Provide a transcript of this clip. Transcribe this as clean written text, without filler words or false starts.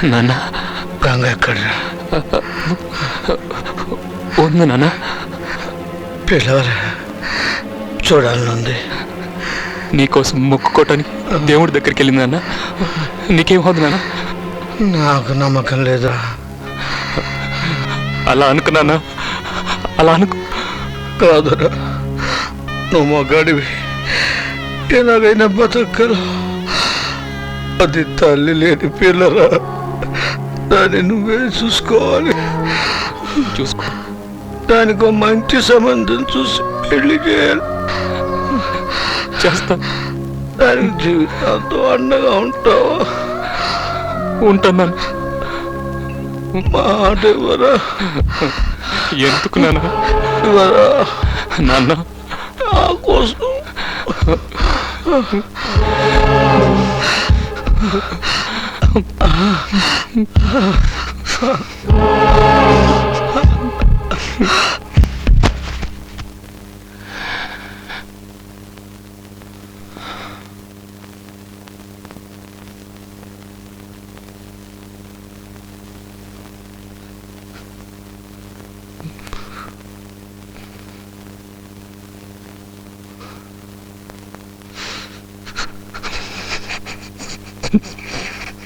నాన్న గంగ ఎక్కడ ఉంది నాన్న. పిల్లవరా చూడాలనుంది. నీకోసం మొక్కుకోవటానికి దేవుడి దగ్గరికి వెళ్ళింది నాన్న. నీకేమవుతుంది నాన్న? నాకు నమ్మకం లేదా? అలా అనుకున్నానా? అలా అనుకు కాదురా, నువ్వు మగాడివి, ఎలాగైనా బతకలు. అది తల్లి లేని పిల్లరా, దాన్ని నువ్వే చూసుకోవాలి. చూసుకో. దానికి మంచి సంబంధం చూసి పెళ్లి చేయాలి. చేస్తా. దానికి జీవితాంతో అండగా ఉంటావా? ఉంటాను. మాట ఇవ్వరా? ఎందుకు నాన్న? ఇవ్వరా నాన్న? నా కోసం.